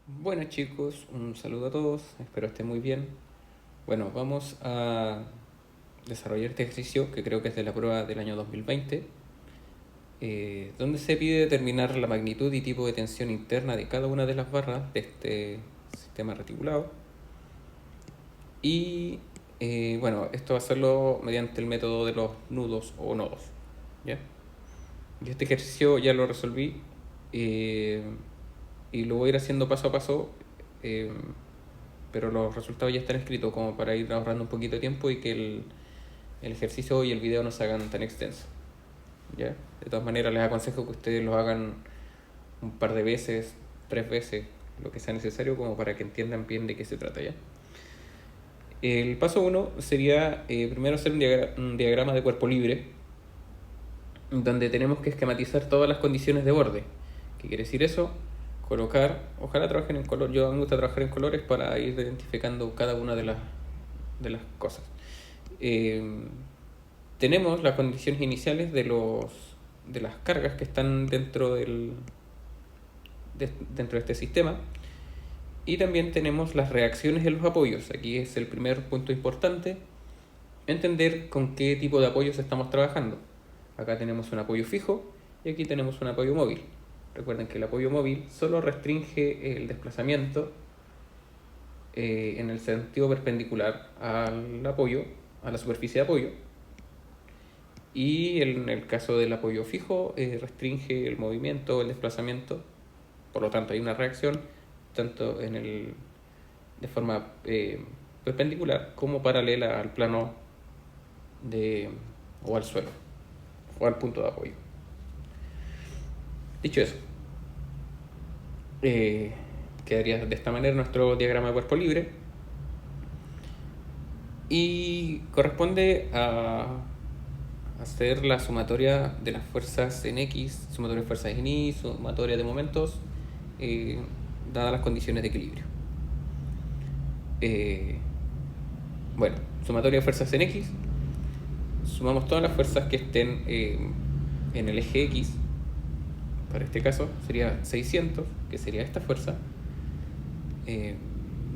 Buenas chicos, un saludo a todos, espero estén muy bien. Bueno, vamos a desarrollar este ejercicio que creo que es de la prueba del año 2020, donde se pide determinar la magnitud y tipo de tensión interna de cada una de las barras de este sistema reticulado. Y bueno, esto va a hacerlo mediante el método de los nudos o nodos. ¿Ya? Yo este ejercicio ya lo resolví eh, y lo voy a ir haciendo paso a paso. eh, pero los resultados ya están escritos como para ir ahorrando un poquito de tiempo y que el ejercicio y el video no se hagan tan extensos. ¿Ya? De todas maneras, les aconsejo que ustedes lo hagan un par de veces, 3 veces, lo que sea necesario, como para que entiendan bien de qué se trata. ¿Ya? El paso uno sería primero hacer un diagrama de cuerpo libre, donde tenemos que esquematizar todas las condiciones de borde. ¿Qué quiere decir eso? Colocar, ojalá trabajen en color, yo me gusta trabajar en colores para ir identificando cada una de las cosas. Eh, Tenemos las condiciones iniciales de las cargas que están dentro de este sistema, y también tenemos las reacciones de los apoyos. Aquí es el primer punto importante, entender con qué tipo de apoyos estamos trabajando. Acá tenemos un apoyo fijo y aquí tenemos un apoyo móvil. Recuerden que el apoyo móvil solo restringe el desplazamiento en el sentido perpendicular al apoyo, a la superficie de apoyo, y en el caso del apoyo fijo restringe el movimiento, el desplazamiento. Por lo tanto hay una reacción tanto de forma perpendicular como paralela al plano o al suelo o al punto de apoyo. Dicho eso, eh, quedaría de esta manera nuestro diagrama de cuerpo libre, y corresponde a hacer la sumatoria de las fuerzas en X, sumatoria de fuerzas en Y, sumatoria de momentos, eh, dadas las condiciones de equilibrio. Eh, bueno, sumatoria de fuerzas en X, sumamos todas las fuerzas que estén en el eje X. Para este caso sería 600, que sería esta fuerza,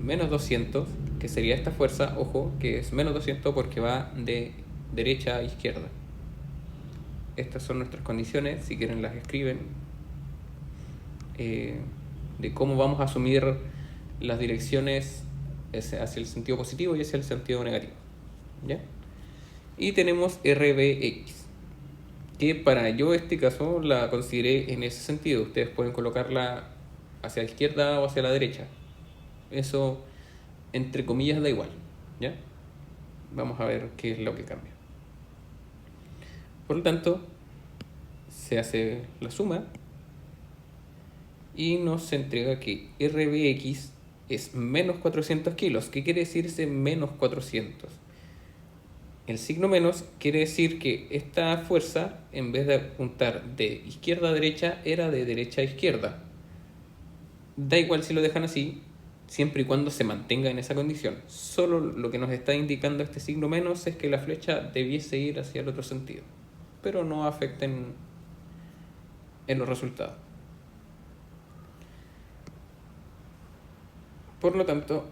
menos 200, que sería esta fuerza. Ojo, que es menos 200 porque va de derecha a izquierda. Estas son nuestras condiciones, si quieren las escriben, de cómo vamos a asumir las direcciones hacia el sentido positivo y hacia el sentido negativo. ¿Ya? Y tenemos RBX, que para yo este caso la consideré en ese sentido. Ustedes pueden colocarla hacia la izquierda o hacia la derecha. Eso, entre comillas, da igual. ¿Ya? Vamos a ver qué es lo que cambia. Por lo tanto, se hace la suma y nos entrega que RBX es menos 400 kilos. ¿Qué quiere decir ese menos 400? El signo menos quiere decir que esta fuerza, en vez de apuntar de izquierda a derecha, era de derecha a izquierda. Da igual si lo dejan así, siempre y cuando se mantenga en esa condición. Solo lo que nos está indicando este signo menos es que la flecha debiese ir hacia el otro sentido, pero no afecta en los resultados. Por lo tanto,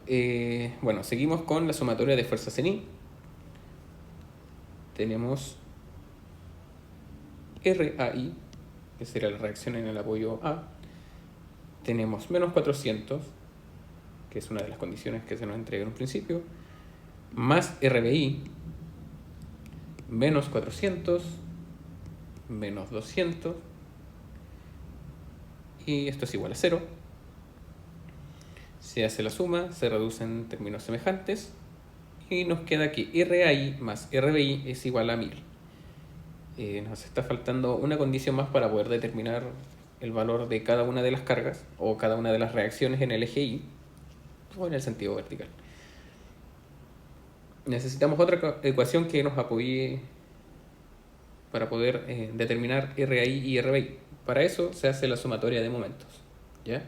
bueno, seguimos con la sumatoria de fuerzas en Y. Tenemos RAI, que sería la reacción en el apoyo A. Tenemos menos 400, que es una de las condiciones que se nos entrega en un principio, más RBI, menos 400, menos 200, y esto es igual a 0. Se hace la suma, se reducen términos semejantes, y nos queda que RAI más RBI es igual a 1000. Nos está faltando una condición más para poder determinar el valor de cada una de las cargas o cada una de las reacciones en el eje Y o en el sentido vertical. Necesitamos otra ecuación que nos apoye para poder determinar RAI y RBI. Para eso se hace la sumatoria de momentos. ¿Ya?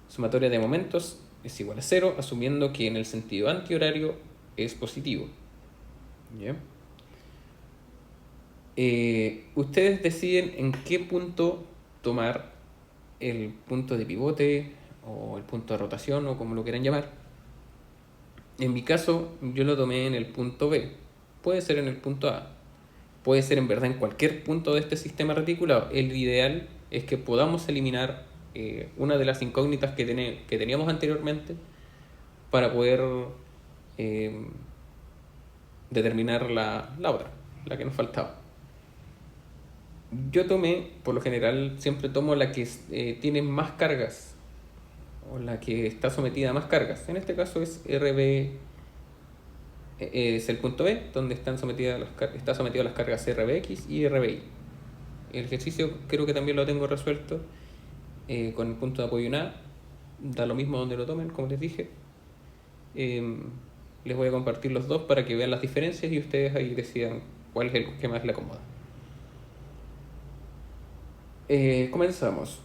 Sumatoria de momentos es igual a 0, asumiendo que en el sentido antihorario es positivo. ¿Ya? Ustedes deciden en qué punto tomar el punto de pivote o el punto de rotación o como lo quieran llamar. En mi caso, yo lo tomé en el punto B. Puede ser en el punto A. Puede ser en verdad en cualquier punto de este sistema reticulado. El ideal es que podamos eliminar una de las incógnitas que teníamos anteriormente para poder eh, determinar la otra, la que nos faltaba. Yo tomé, por lo general, siempre tomo la que tiene más cargas o la que está sometida a más cargas. En este caso es RB, es el punto B, donde está sometido a las cargas RBX y RBI. El ejercicio creo que también lo tengo resuelto con el punto de apoyo en A. Da lo mismo donde lo tomen, como les dije. Eh, Les voy a compartir los dos para que vean las diferencias y ustedes ahí decidan cuál es el que más le acomoda. Comenzamos.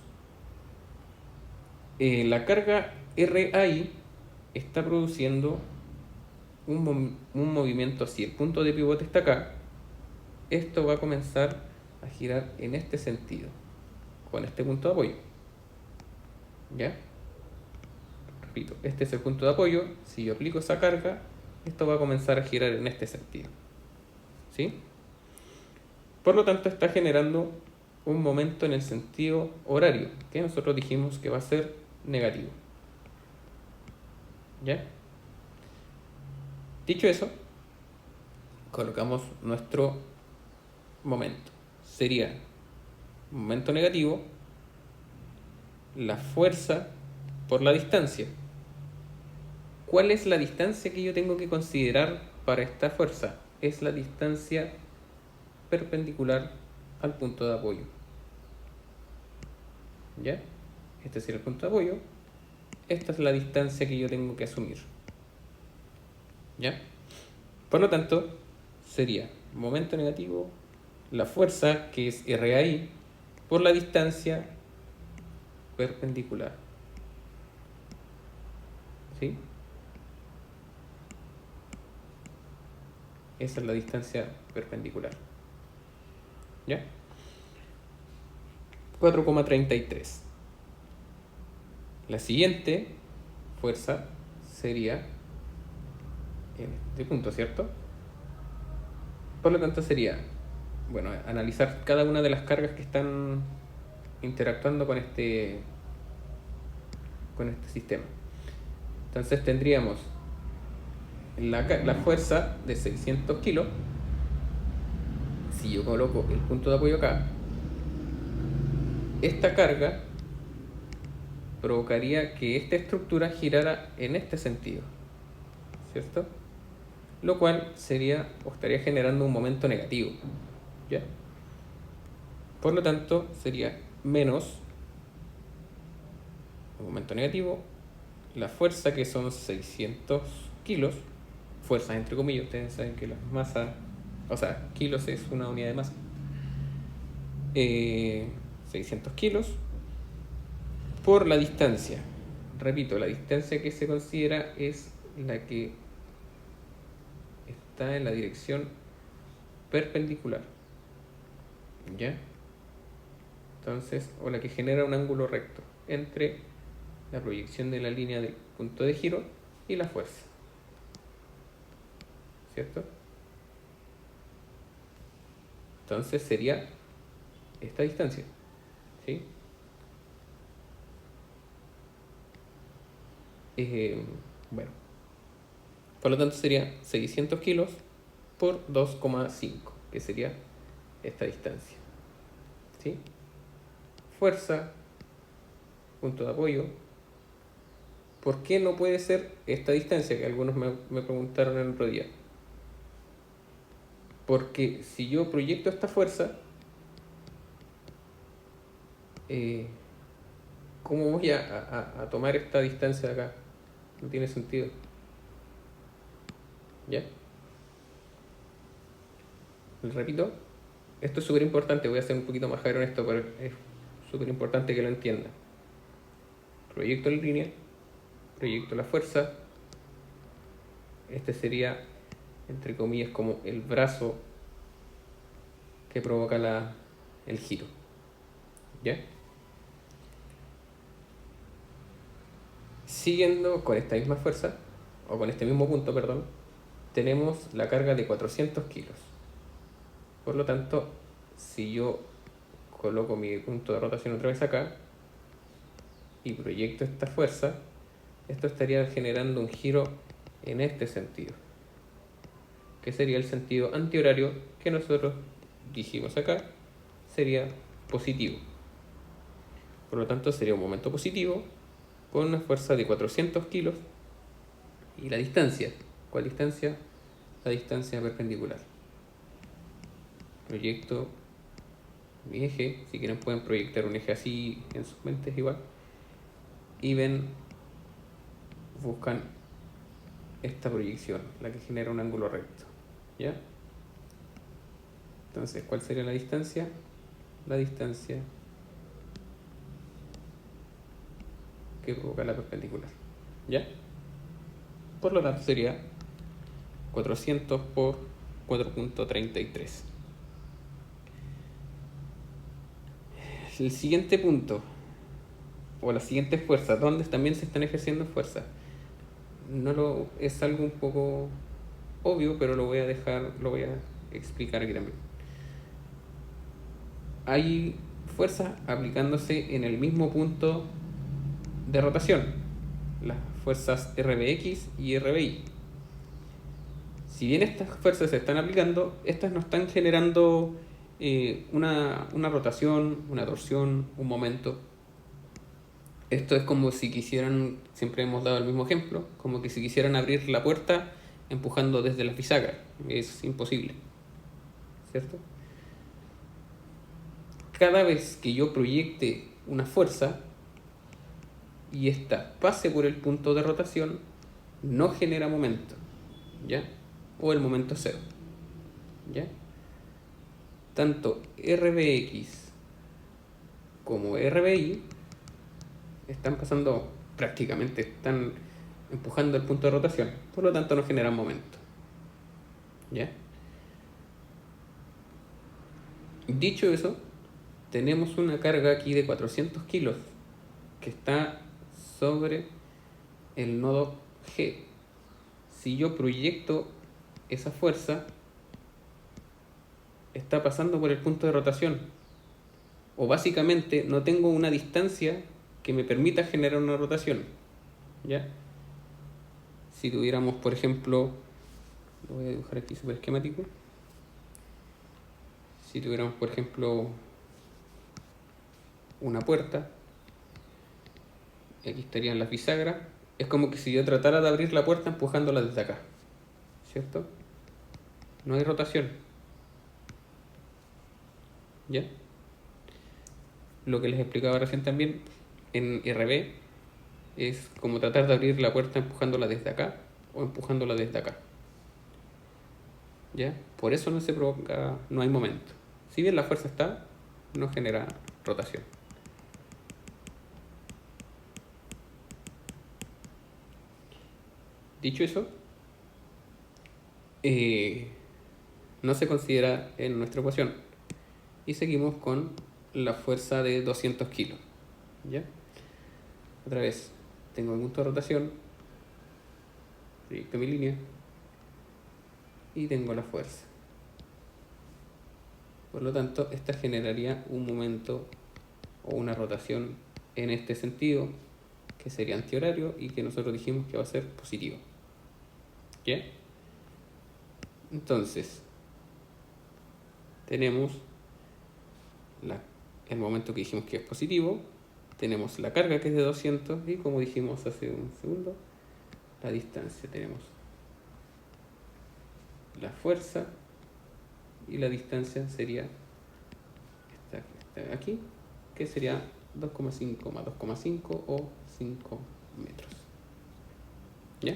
La carga RAI está produciendo un movimiento así. El punto de pivote está acá. Esto va a comenzar a girar en este sentido, con este punto de apoyo. ¿Ya? Repito, este es el punto de apoyo. Si yo aplico esa carga, esto va a comenzar a girar en este sentido. ¿Sí? Por lo tanto, está generando un momento en el sentido horario, que nosotros dijimos que va a ser negativo. ¿Ya? Dicho eso, colocamos nuestro momento. Sería momento negativo, la fuerza por la distancia. ¿Cuál es la distancia que yo tengo que considerar para esta fuerza? Es la distancia perpendicular al punto de apoyo. ¿Ya? Este sería el punto de apoyo. Esta es la distancia que yo tengo que asumir. ¿Ya? Por lo tanto, sería momento negativo, la fuerza, que es RAI, por la distancia perpendicular. ¿Sí? Esa es la distancia perpendicular. ¿Ya? 4,33. La siguiente fuerza sería en este punto, ¿cierto? Por lo tanto sería, bueno, analizar cada una de las cargas que están interactuando con este sistema. Entonces tendríamos la fuerza de 600 kilos. Si yo coloco el punto de apoyo acá, esta carga provocaría que esta estructura girara en este sentido, ¿cierto? Lo cual sería o estaría generando un momento negativo, ¿ya? Por lo tanto, sería menos un momento negativo, la fuerza, que son 600 kilos, fuerzas entre comillas, ustedes saben que la masa, o sea, kilos es una unidad de masa, 600 kilos por la distancia. Repito, la distancia que se considera es la que está en la dirección perpendicular, ¿ya? Entonces, o la que genera un ángulo recto entre la proyección de la línea del punto de giro y la fuerza, ¿cierto? Entonces sería esta distancia, ¿sí? Bueno, por lo tanto sería 600 kilos por 2,5, que sería esta distancia, ¿sí? Fuerza, punto de apoyo. ¿Por qué no puede ser esta distancia? Que algunos me preguntaron el otro día. Porque si yo proyecto esta fuerza, eh, ¿cómo voy a tomar esta distancia de acá? No tiene sentido. ¿Ya? Repito, esto es súper importante. Voy a ser un poquito más en esto, pero es súper importante que lo entiendan. Proyecto la línea, proyecto la fuerza. Este sería, entre comillas, como el brazo que provoca el giro. ¿Ya? Siguiendo con esta misma fuerza, o con este mismo punto, perdón, tenemos la carga de 400 kilos. Por lo tanto, si yo coloco mi punto de rotación otra vez acá y proyecto esta fuerza, esto estaría generando un giro en este sentido, que sería el sentido antihorario que nosotros dijimos acá, sería positivo. Por lo tanto, sería un momento positivo con una fuerza de 400 kilos y la distancia. ¿Cuál distancia? La distancia perpendicular. Proyecto mi eje, si quieren pueden proyectar un eje así en sus mentes igual, y ven, buscan esta proyección, la que genera un ángulo recto, ¿ya? Entonces, ¿cuál sería la distancia? La distancia que provoca la perpendicular, ¿ya? Por lo tanto sería 400 por 4.33. El siguiente punto, o las siguientes fuerzas, donde también se están ejerciendo fuerzas, es algo un poco obvio, pero lo voy a explicar aquí también. Hay fuerzas aplicándose en el mismo punto de rotación, las fuerzas RBX y RBY. Si bien estas fuerzas se están aplicando, estas no están generando una rotación, una torsión, un momento. Esto es como si quisieran, siempre hemos dado el mismo ejemplo, como que si quisieran abrir la puerta empujando desde las bisagras. Es imposible, ¿cierto? Cada vez que yo proyecte una fuerza y ésta pase por el punto de rotación, no genera momento, ¿ya? O el momento cero, ¿ya? Tanto RBX como RBY están pasando prácticamente, están empujando el punto de rotación, por lo tanto no generan momento, ¿ya? Dicho eso, tenemos una carga aquí de 400 kilos que está sobre el nodo G. Si yo proyecto esa fuerza, está pasando por el punto de rotación, o básicamente no tengo una distancia que me permita generar una rotación, ¿ya? Si tuviéramos, por ejemplo, lo voy a dibujar aquí súper esquemático. Si tuviéramos, por ejemplo, una puerta, aquí estarían las bisagras, es como que si yo tratara de abrir la puerta empujándola desde acá, ¿cierto? No hay rotación, ¿ya? Lo que les explicaba recién también en RB es como tratar de abrir la puerta empujándola desde acá o empujándola desde acá, ¿ya? Por eso no se provoca, no hay momento. Si bien la fuerza está, no genera rotación. Dicho eso, no se considera en nuestra ecuación y seguimos con la fuerza de 200 kilos, ¿ya? Otra vez, tengo el punto de rotación, proyecto mi línea y tengo la fuerza. Por lo tanto, esta generaría un momento o una rotación en este sentido, que sería antihorario y que nosotros dijimos que va a ser positivo, ¿ya? Entonces, tenemos el momento que dijimos que es positivo, tenemos la carga que es de 200 y como dijimos hace un segundo, la distancia. Tenemos la fuerza y la distancia sería esta aquí, que sería 2,5 más 2,5 o 5 metros, ¿ya?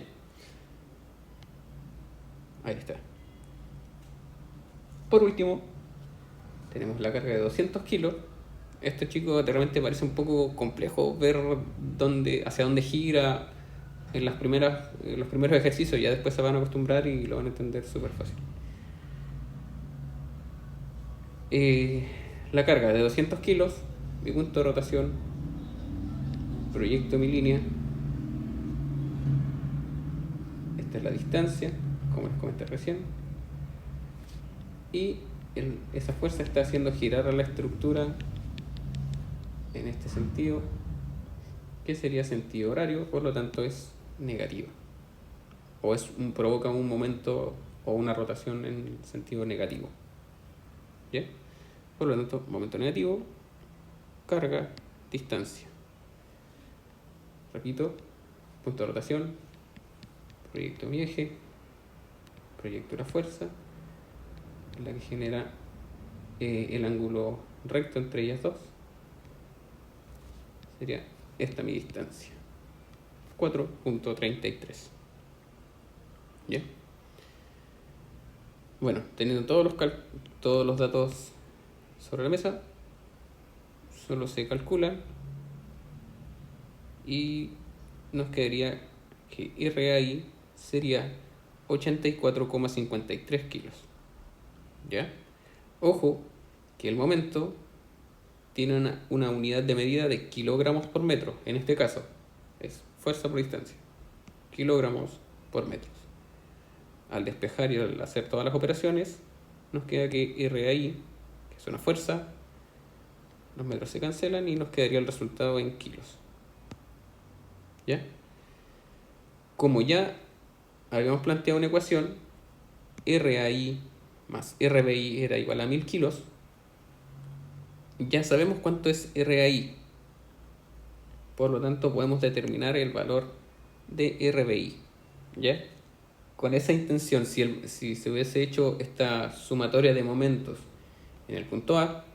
Ahí está. Por último, tenemos la carga de 200 kilos. Este chico realmente parece un poco complejo ver hacia dónde gira en los primeros ejercicios. Ya después se van a acostumbrar y lo van a entender súper fácil. La carga de 200 kilos, mi punto de rotación, proyecto mi línea es la distancia, como les comenté recién. Y esa fuerza está haciendo girar a la estructura en este sentido, que sería sentido horario, por lo tanto es negativa. O provoca un momento o una rotación en sentido negativo. ¿Bien? Por lo tanto, momento negativo, carga, distancia. Repito, punto de rotación, proyecto mi eje, proyecto la fuerza, la que genera el ángulo recto entre ellas dos. Sería esta mi distancia, 4.33. ¿Bien? Bueno, teniendo todos los datos sobre la mesa, solo se calculan y nos quedaría que RAI sería 84,53 kilos. ¿Ya? Ojo que el momento tiene una unidad de medida de kilogramos por metro. En este caso es fuerza por distancia, kilogramos por metros. Al despejar y al hacer todas las operaciones, nos queda que RAI, que es una fuerza, los metros se cancelan y nos quedaría el resultado en kilos. ¿Ya? Como ya habíamos planteado una ecuación, RAI más RBI era igual a 1000 kilos, ya sabemos cuánto es RAI. Por lo tanto, podemos determinar el valor de RBI. ¿Ya? Con esa intención, si se hubiese hecho esta sumatoria de momentos en el punto A,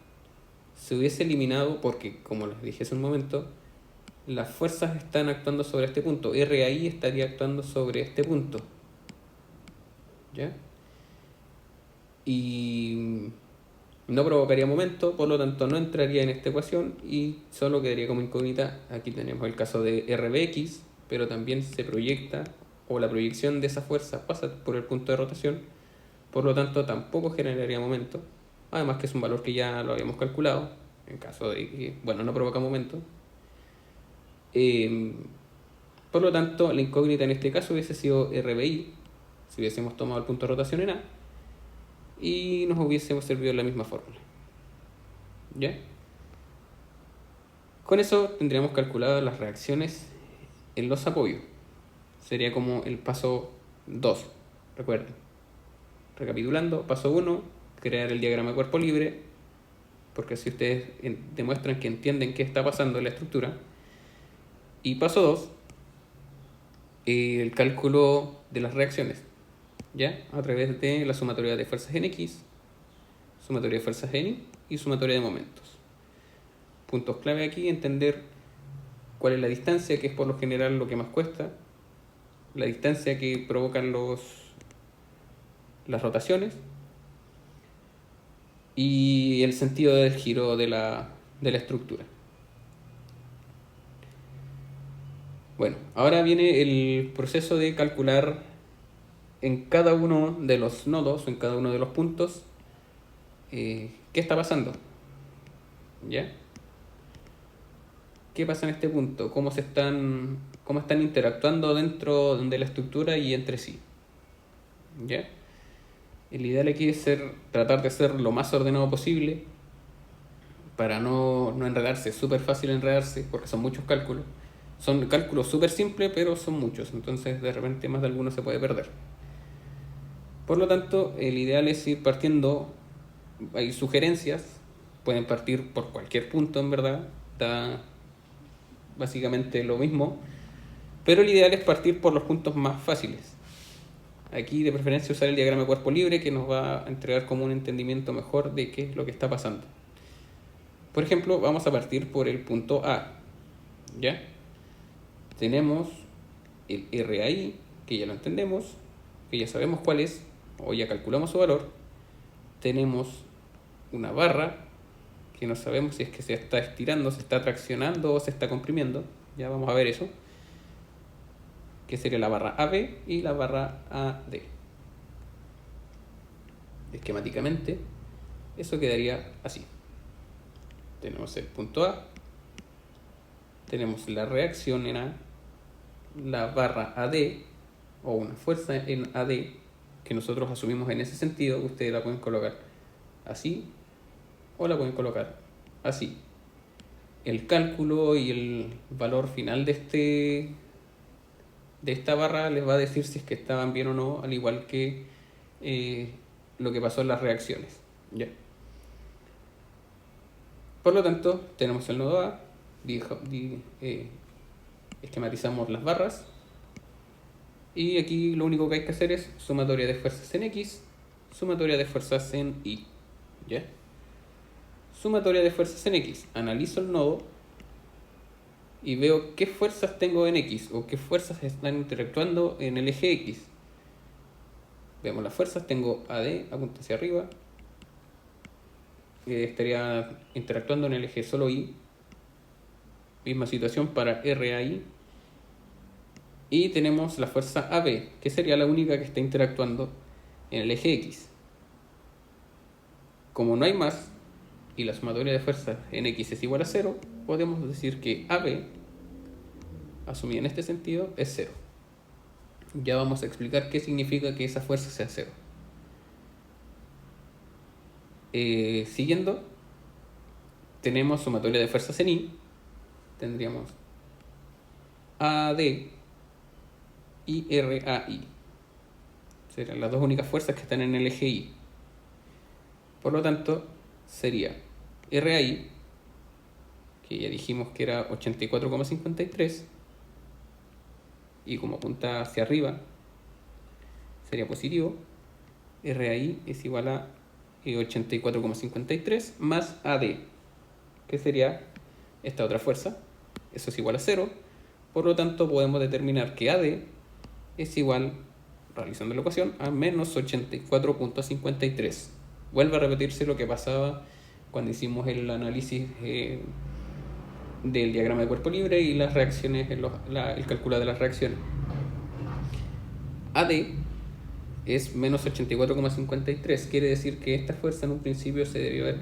se hubiese eliminado, porque como les dije hace un momento, las fuerzas están actuando sobre este punto. RAI estaría actuando sobre este punto. ¿Ya? Y no provocaría momento, por lo tanto no entraría en esta ecuación y solo quedaría como incógnita. Aquí tenemos el caso de RBX, pero también se proyecta, o la proyección de esa fuerza pasa por el punto de rotación, por lo tanto tampoco generaría momento. Además que es un valor que ya lo habíamos calculado, en caso de que, bueno, no provoca momento. Por lo tanto, la incógnita en este caso hubiese sido RBI, si hubiésemos tomado el punto de rotación en A, y nos hubiésemos servido la misma fórmula. ¿Ya? Con eso tendríamos calculadas las reacciones en los apoyos. Sería como el paso 2, recuerden. Recapitulando, paso 1, crear el diagrama de cuerpo libre, porque así ustedes demuestran que entienden qué está pasando en la estructura. Y paso 2, el cálculo de las reacciones, ¿ya? A través de la sumatoria de fuerzas en X, sumatoria de fuerzas en Y y sumatoria de momentos. Puntos clave aquí: entender cuál es la distancia, que es por lo general lo que más cuesta, la distancia que provocan las rotaciones y el sentido del giro de la estructura. Bueno, ahora viene el proceso de calcular en cada uno de los nodos, en cada uno de los puntos, qué está pasando. ¿Ya? ¿Qué pasa en este punto? ¿Cómo están interactuando dentro de la estructura y entre sí? ¿Ya? El ideal aquí es tratar de ser lo más ordenado posible para no enredarse. Es súper fácil enredarse porque son muchos cálculos. Son cálculos súper simples, pero son muchos. Entonces, de repente, más de alguno se puede perder. Por lo tanto, el ideal es ir partiendo. Hay sugerencias. Pueden partir por cualquier punto, en verdad. Da básicamente lo mismo. Pero el ideal es partir por los puntos más fáciles. Aquí de preferencia usar el diagrama de cuerpo libre, que nos va a entregar como un entendimiento mejor de qué es lo que está pasando. Por ejemplo, vamos a partir por el punto A. ¿Ya? Tenemos el RAI, que ya lo entendemos, que ya sabemos cuál es, o ya calculamos su valor. Tenemos una barra, que no sabemos si es que se está estirando, se está traccionando o se está comprimiendo. Ya vamos a ver eso, que sería la barra AB y la barra AD. Esquemáticamente, eso quedaría así. Tenemos el punto A, tenemos la reacción en A, la barra AD, o una fuerza en AD, que nosotros asumimos en ese sentido, ustedes la pueden colocar así o la pueden colocar así. El cálculo y el valor final de esta barra les va a decir si es que estaban bien o no, al igual que lo que pasó en las reacciones. ¿Ya? Por lo tanto, tenemos el nodo A, esquematizamos las barras, y aquí lo único que hay que hacer es sumatoria de fuerzas en X, sumatoria de fuerzas en Y. ¿Ya? Sumatoria de fuerzas en X. Analizo el nodo y veo qué fuerzas tengo en X o qué fuerzas están interactuando en el eje X. Veamos las fuerzas. Tengo AD, apunta hacia arriba. Estaría interactuando en el eje solo Y. Misma situación para RAI. Y tenemos la fuerza AB, que sería la única que está interactuando en el eje X. Como no hay más, y la sumatoria de fuerzas en X es igual a 0, podemos decir que AB, asumida en este sentido, es 0. Ya vamos a explicar qué significa que esa fuerza sea 0. Siguiendo, tenemos sumatoria de fuerzas en Y. Tendríamos AD y RAI. Serán las dos únicas fuerzas que están en el eje Y. Por lo tanto, sería RAI, que ya dijimos que era 84,53, y como apunta hacia arriba, sería positivo. RAI es igual a 84,53 más AD, que sería esta otra fuerza. Eso es igual a 0. Por lo tanto, podemos determinar que AD es igual, realizando la ecuación, a menos 84,53. Vuelve a repetirse lo que pasaba cuando hicimos el análisis del diagrama de cuerpo libre y las reacciones, el cálculo de las reacciones. AD es menos 84,53. Quiere decir que esta fuerza en un principio se debió haber,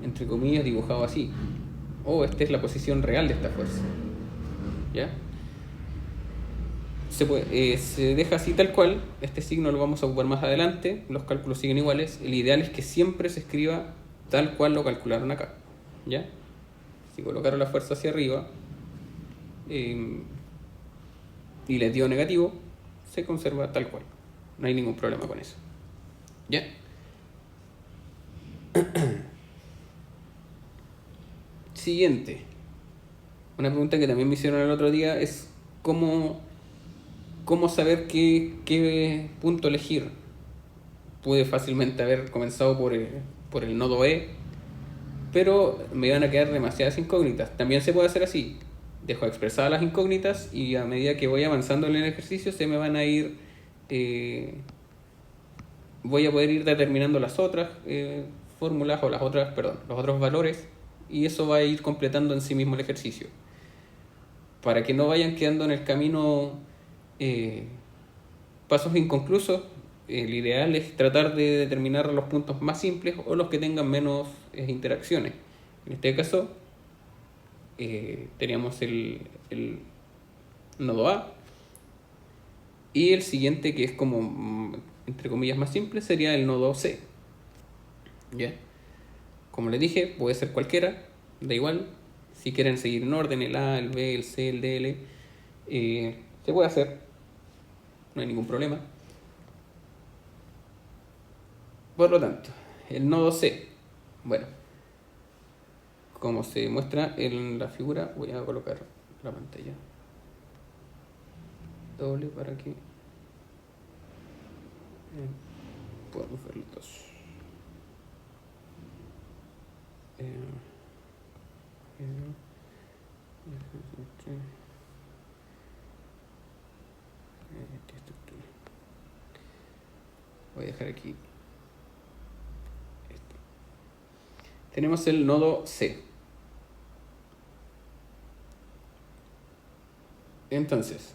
entre comillas, dibujado así. O esta es la posición real de esta fuerza. ¿Ya? Se deja así tal cual. Este signo lo vamos a ocupar más adelante. Los cálculos siguen iguales. El ideal es que siempre se escriba tal cual lo calcularon acá. ¿Ya? Si colocaron la fuerza hacia arriba y les dio negativo, se conserva tal cual. No hay ningún problema con eso. ¿Ya? Siguiente. Una pregunta que también me hicieron el otro día es cómo saber qué punto elegir. Pude fácilmente haber comenzado por el nodo E, pero me van a quedar demasiadas incógnitas. También se puede hacer así. Dejo expresadas las incógnitas y a medida que voy avanzando en el ejercicio se me van a ir... voy a poder ir determinando las otras fórmulas o los otros valores, y eso va a ir completando en sí mismo el ejercicio. Para que no vayan quedando en el camino pasos inconclusos, el ideal es tratar de determinar los puntos más simples o los que tengan menos interacciones. En este caso, teníamos el nodo A, y el siguiente, que es como entre comillas más simple, sería el nodo C. ¿Ya? Como les dije, puede ser cualquiera, da igual. Si quieren seguir en orden, el A, el B, el C, el D, el E, se puede hacer, no hay ningún problema. Por lo tanto, el nodo C, bueno, como se muestra en la figura, voy a colocar la pantalla doble para que podamos ver los dos. Voy a dejar aquí esto. Tenemos el nodo C. Entonces,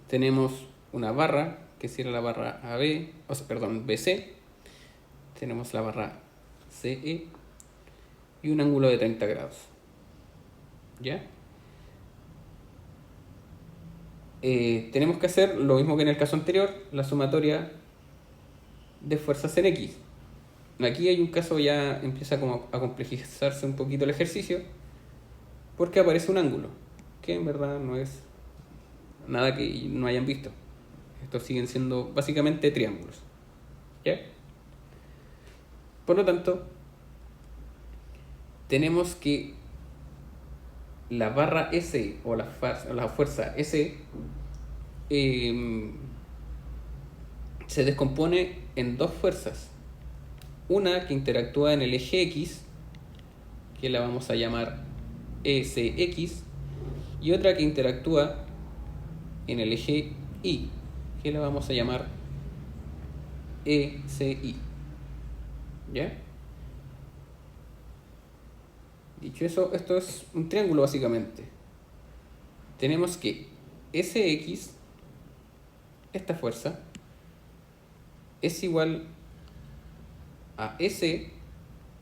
tenemos una barra, que sería la barra AB, BC. Tenemos la barra CE y un ángulo de 30 grados. ¿Ya? tenemos que hacer lo mismo que en el caso anterior, la sumatoria de fuerzas en X. Aquí hay un caso, ya empieza como a complejizarse un poquito el ejercicio, porque aparece un ángulo, que en verdad no es nada que no hayan visto. Estos siguen siendo básicamente triángulos. ¿Ya? Por lo tanto, tenemos que la barra S o la fuerza S se descompone en dos fuerzas. Una que interactúa en el eje X, que la vamos a llamar SX, y otra que interactúa en el eje Y, que la vamos a llamar ECI. ¿Ya? Dicho eso, esto es un triángulo básicamente. Tenemos que SX, esta fuerza, es igual a S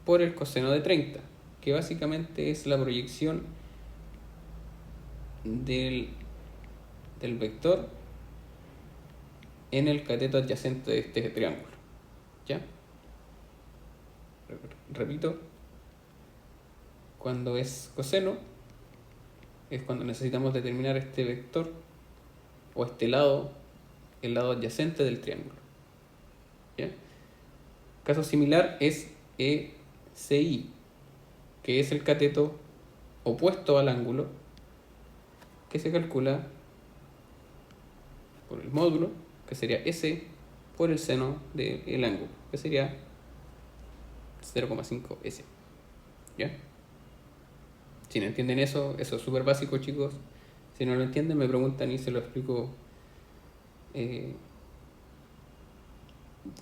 por el coseno de 30, que básicamente es la proyección del vector en el cateto adyacente de este triángulo. ¿Ya? Repito, cuando es coseno, es cuando necesitamos determinar este vector o este lado, el lado adyacente del triángulo. ¿Ya? Caso similar es ECI, que es el cateto opuesto al ángulo, que se calcula por el módulo, que sería S por el seno del ángulo, que sería 0,5 S. ¿Ya? Si no entienden eso es súper básico, chicos. Si no lo entienden, me preguntan y se lo explico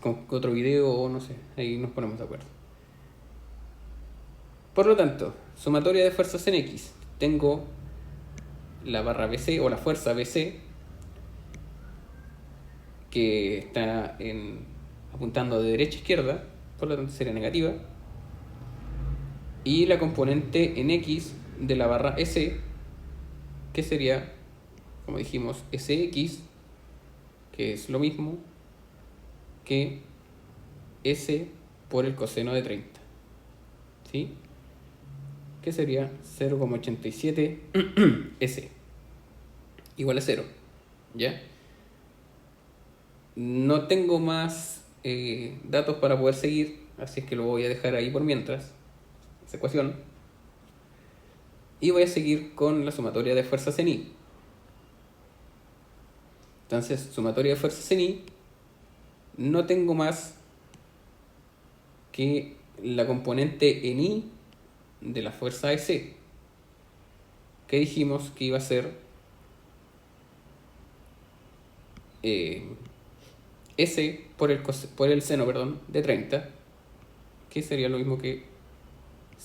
con otro video o no sé, ahí nos ponemos de acuerdo. Por lo tanto, sumatoria de fuerzas en X. Tengo la barra BC o la fuerza BC que está apuntando de derecha a izquierda, por lo tanto sería negativa. Y la componente en X de la barra S, que sería, como dijimos, SX, que es lo mismo que S por el coseno de 30. ¿Sí? Que sería 0,87 S. Igual a 0. ¿Ya? No tengo más datos para poder seguir, así es que lo voy a dejar ahí por mientras, esa ecuación. Y voy a seguir con la sumatoria de fuerzas en I. Entonces, sumatoria de fuerzas en I, no tengo más que la componente en I de la fuerza S, que dijimos que iba a ser S por el seno de 30, que sería lo mismo que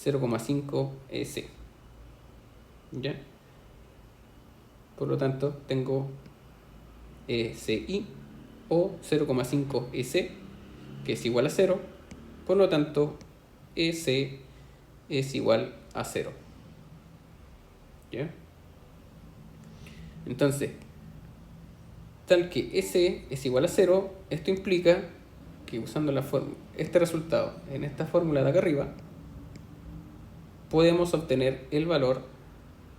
0,5 S. ¿Ya? Por lo tanto, tengo SI o 0,5 S, que es igual a 0. Por lo tanto, S es igual a 0. ¿Ya? Entonces, tal que S es igual a 0, esto implica que usando este resultado en esta fórmula de acá arriba, podemos obtener el valor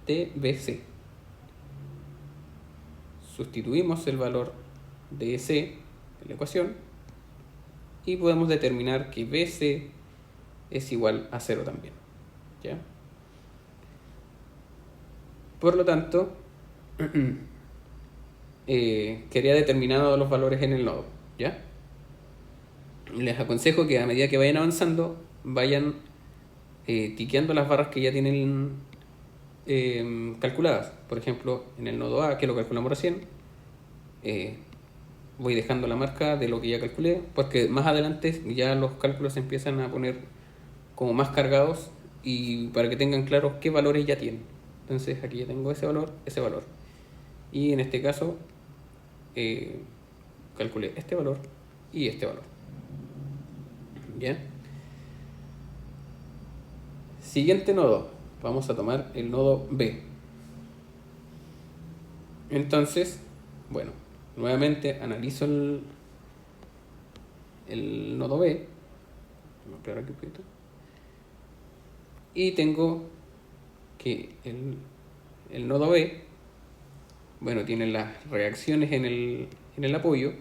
de BC. Sustituimos el valor de C en la ecuación y podemos determinar que BC es igual a 0 también. ¿Ya? Por lo tanto, quedaría determinados los valores en el nodo. ¿Ya? Les aconsejo que a medida que vayan avanzando, vayan tiqueando las barras que ya tienen calculadas. Por ejemplo, en el nodo A, que lo calculamos recién, voy dejando la marca de lo que ya calculé, porque más adelante ya los cálculos se empiezan a poner como más cargados y para que tengan claro qué valores ya tienen. Entonces aquí ya tengo ese valor. Y en este caso calculé este valor y este valor. Bien. Siguiente nodo. Vamos a tomar el nodo B. Entonces, bueno, nuevamente analizo el nodo B. Voy a aclarar aquí un poquito. Y tengo que el nodo B, bueno, tiene las reacciones en el apoyo.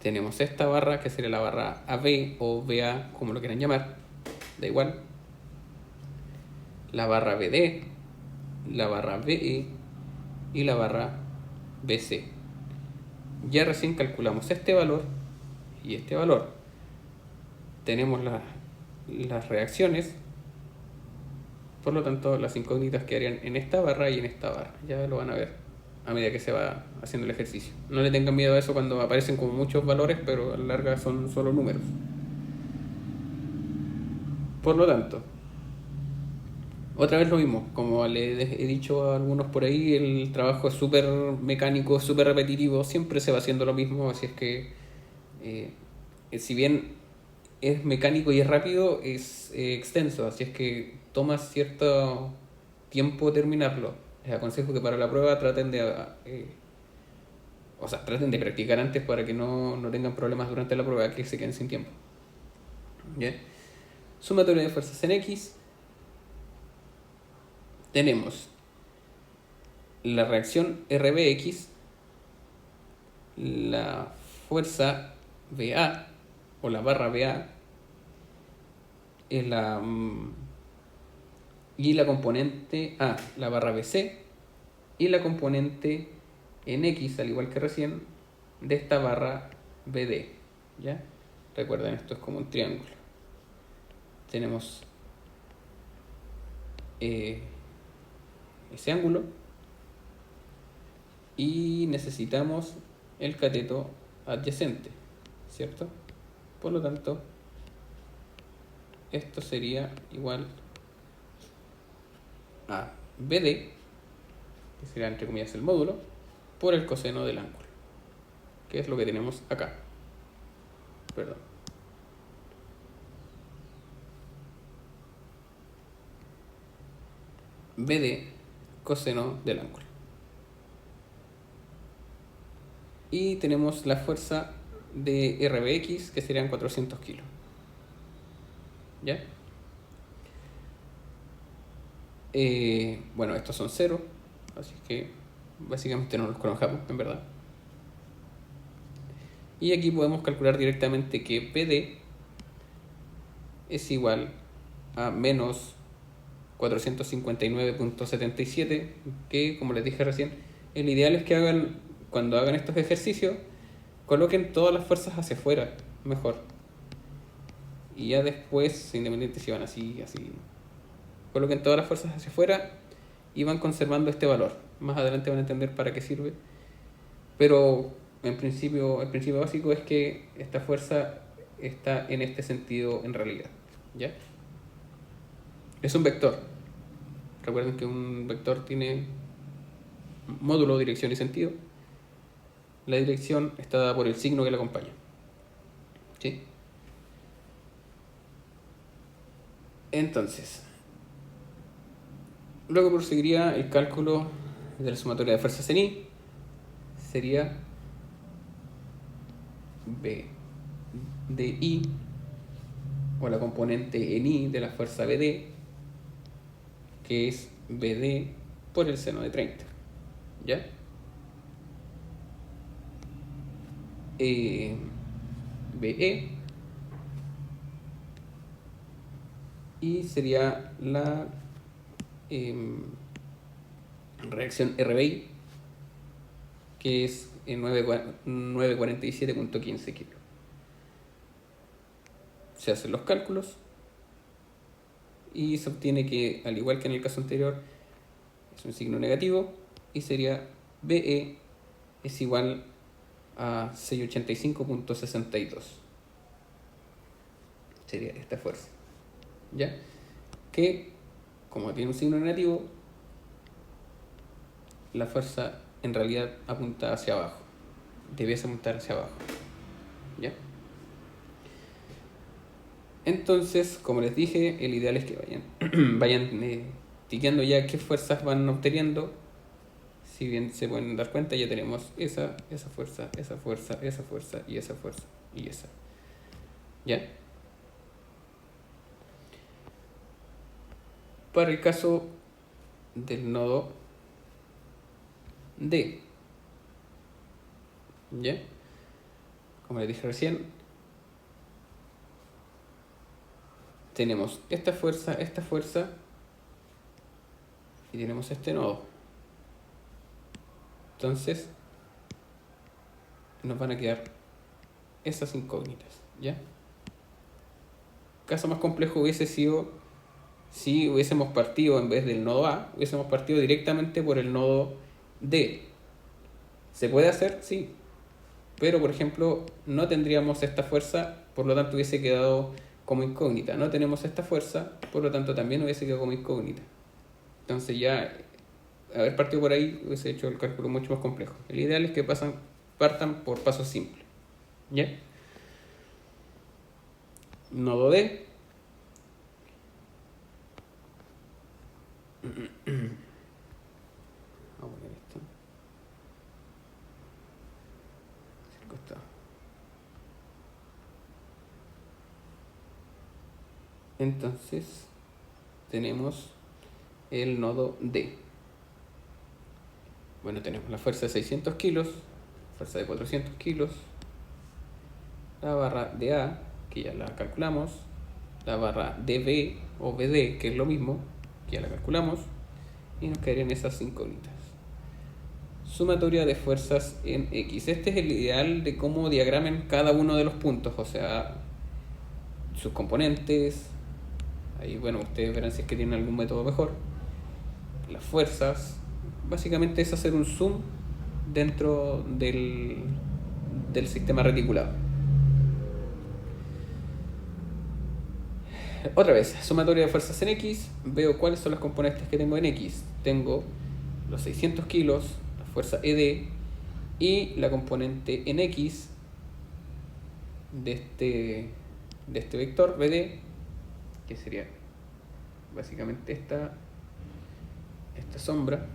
Tenemos esta barra, que sería la barra AB o BA, como lo quieran llamar, da igual. La barra BD, la barra BE y la barra BC. Ya recién calculamos este valor y este valor. Tenemos las reacciones, por lo tanto las incógnitas quedarían en esta barra y en esta barra. Ya lo van a ver a medida que se va haciendo el ejercicio. No le tengan miedo a eso cuando aparecen como muchos valores, pero a la larga son solo números. Por lo tanto, otra vez lo mismo, como les he dicho a algunos por ahí, el trabajo es súper mecánico, súper repetitivo, siempre se va haciendo lo mismo, así es que eh, si bien es mecánico y es rápido, es extenso, así es que toma cierto tiempo terminarlo. Les aconsejo que para la prueba traten de practicar antes para que no tengan problemas durante la prueba, que se queden sin tiempo. ¿Ya? Sumatoria de fuerzas en X. Tenemos la reacción RBX, la fuerza BA o la barra BA es y la componente A, la barra BC, y la componente en X, al igual que recién, de esta barra BD. ¿Ya? Recuerden, esto es como un triángulo. Tenemos ese ángulo y necesitamos el cateto adyacente, ¿cierto? Por lo tanto, esto sería igual a BD, que será entre comillas el módulo, por el coseno del ángulo, que es lo que tenemos acá. Perdón. BD coseno del ángulo. Y tenemos la fuerza de RBX, que serían 400 kilos. ¿Ya? Bueno, estos son 0, así que básicamente no los conozcamos, en verdad. Y aquí podemos calcular directamente que PD es igual a menos 459.77, que como les dije recién, el ideal es que cuando hagan estos ejercicios, coloquen todas las fuerzas hacia afuera, mejor. Y ya después, independiente si van así, coloquen todas las fuerzas hacia afuera y van conservando este valor. Más adelante van a entender para qué sirve. Pero el principio básico es que esta fuerza está en este sentido en realidad. ¿Ya? Es un vector. Recuerden que un vector tiene módulo, dirección y sentido. La dirección está dada por el signo que la acompaña. ¿Sí? Entonces, luego proseguiría el cálculo de la sumatoria de fuerzas en I. Sería B de I, o la componente en I de la fuerza BD, que es BD por el seno de 30. ¿Ya? BE, y sería la reacción RBI, que es 947.15 kilos. Se hacen los cálculos y se obtiene que, al igual que en el caso anterior, es un signo negativo y sería BE es igual a 685.62. Sería esta fuerza. ¿Ya? Que, como tiene un signo negativo, la fuerza en realidad apunta hacia abajo. Debiese apuntar hacia abajo. ¿Ya? Entonces, como les dije, el ideal es que vayan tiqueando ya qué fuerzas van obteniendo. Si bien se pueden dar cuenta, ya tenemos esa fuerza, esa fuerza, esa fuerza y esa fuerza y esa. ¿Ya? Para el caso del nodo D, ¿ya? Como les dije recién, tenemos esta fuerza y tenemos este nodo. Entonces nos van a quedar esas incógnitas, ¿ya? Caso más complejo hubiese sido si hubiésemos partido, en vez del nodo A, hubiésemos partido directamente por el nodo D. ¿Se puede hacer? Sí. Pero, por ejemplo, no tendríamos esta fuerza, por lo tanto hubiese quedado como incógnita. No tenemos esta fuerza, por lo tanto también hubiese quedado como incógnita. Entonces ya, haber partido por ahí hubiese hecho el cálculo mucho más complejo. El ideal es que partan por pasos simples. ¿Ya? Nodo D. Vamos a poner esto. Hacia el costado. Entonces tenemos el nodo D. Bueno, tenemos la fuerza de 600 kilos, fuerza de 400 kilos, la barra de A, que ya la calculamos, la barra de B o BD, que es lo mismo, que ya la calculamos, y nos quedarían esas incógnitas. Sumatoria de fuerzas en X. Este es el ideal de cómo diagramen cada uno de los puntos, o sea, sus componentes. Ahí, bueno, ustedes verán si es que tienen algún método mejor. Las fuerzas. Básicamente es hacer un zoom dentro del sistema reticulado. Otra vez, sumatoria de fuerzas en X. Veo cuáles son las componentes que tengo en X. Tengo los 600 kilos, la fuerza ED y la componente en X de este vector BD, que sería básicamente esta sombra.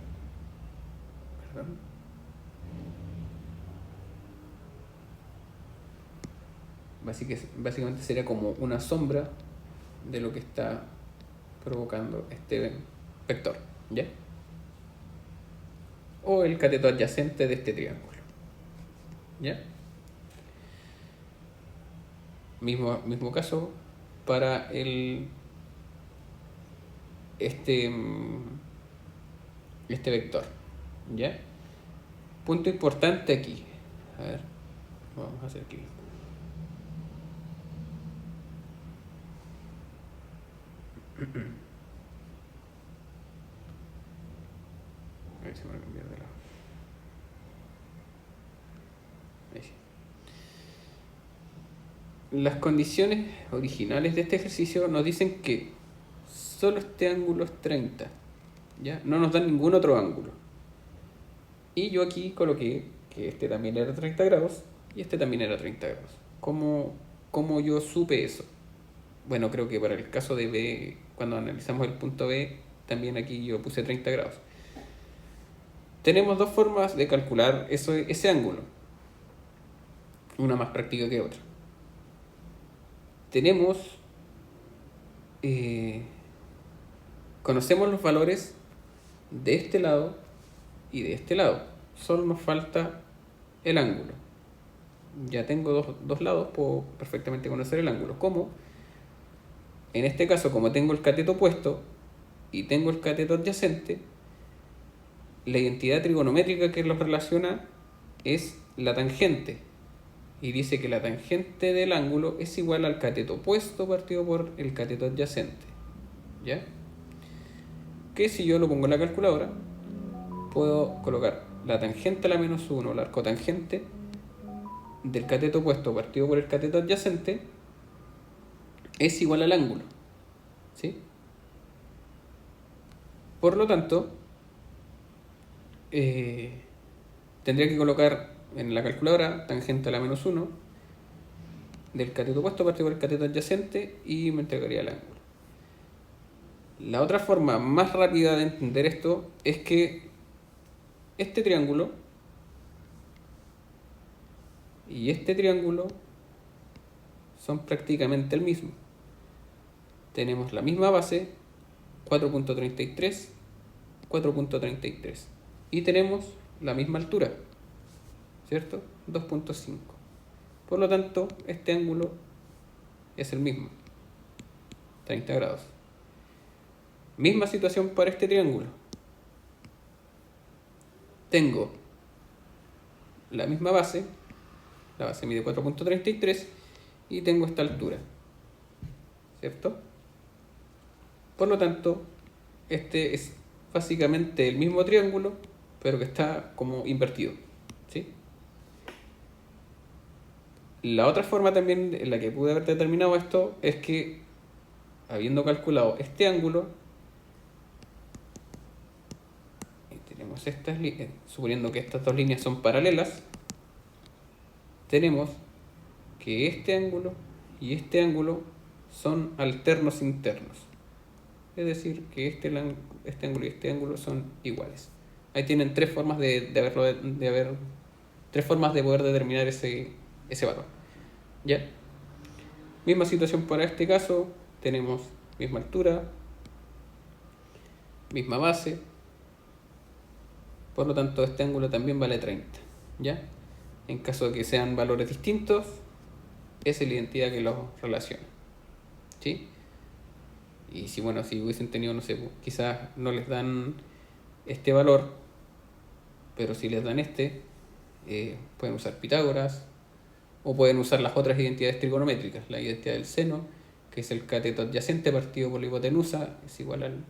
Perdón. Básicamente sería como una sombra de lo que está provocando este vector, ¿ya? O el cateto adyacente de este triángulo, ¿ya? Mismo caso para este vector, ¿ya? Punto importante aquí. A ver, vamos a hacer aquí. A ver si me voy a cambiar de lado. Ahí sí. Las condiciones originales de este ejercicio nos dicen que solo este ángulo es 30, ¿ya? No nos dan ningún otro ángulo. Y yo aquí coloqué que este también era 30 grados y este también era 30 grados. ¿Cómo yo supe eso? Bueno, creo que para el caso de B, cuando analizamos el punto B, también aquí yo puse 30 grados. Tenemos dos formas de calcular ese ángulo. Una más práctica que otra. Conocemos los valores de este lado y de este lado. Solo nos falta el ángulo. Ya tengo dos lados, puedo perfectamente conocer el ángulo. ¿Cómo? En este caso, como tengo el cateto opuesto y tengo el cateto adyacente, la identidad trigonométrica que los relaciona es la tangente. Y dice que la tangente del ángulo es igual al cateto opuesto partido por el cateto adyacente. ¿Ya? Que si yo lo pongo en la calculadora, puedo colocar la tangente a la menos 1, la arcotangente del cateto opuesto partido por el cateto adyacente es igual al ángulo, ¿sí? Por lo tanto, tendría que colocar en la calculadora tangente a la menos 1 del cateto opuesto partido por el cateto adyacente y me entregaría el ángulo. La otra forma más rápida de entender esto es que este triángulo y este triángulo son prácticamente el mismo. Tenemos la misma base, 4.33, 4.33. Y tenemos la misma altura, ¿cierto? 2.5. Por lo tanto, este ángulo es el mismo, 30 grados. Misma situación para este triángulo. Tengo la misma base, la base mide 4.33 y tengo esta altura, ¿cierto? Por lo tanto, este es básicamente el mismo triángulo, pero que está como invertido, ¿sí? La otra forma también en la que pude haber determinado esto es que, habiendo calculado este ángulo, tenemos estas líneas, suponiendo que estas dos líneas son paralelas, tenemos que este ángulo y este ángulo son alternos internos. Es decir, que este ángulo y este ángulo son iguales. Ahí tienen tres formas tres formas de poder determinar ese valor. ¿Ya? Misma situación para este caso, tenemos misma altura, misma base, por lo tanto este ángulo también vale 30. ¿Ya? En caso de que sean valores distintos, es la identidad que los relaciona. ¿Sí? Y si hubiesen tenido, no sé, quizás no les dan este valor, pero si les dan pueden usar Pitágoras, o pueden usar las otras identidades trigonométricas. La identidad del seno, que es el cateto adyacente partido por la hipotenusa, es igual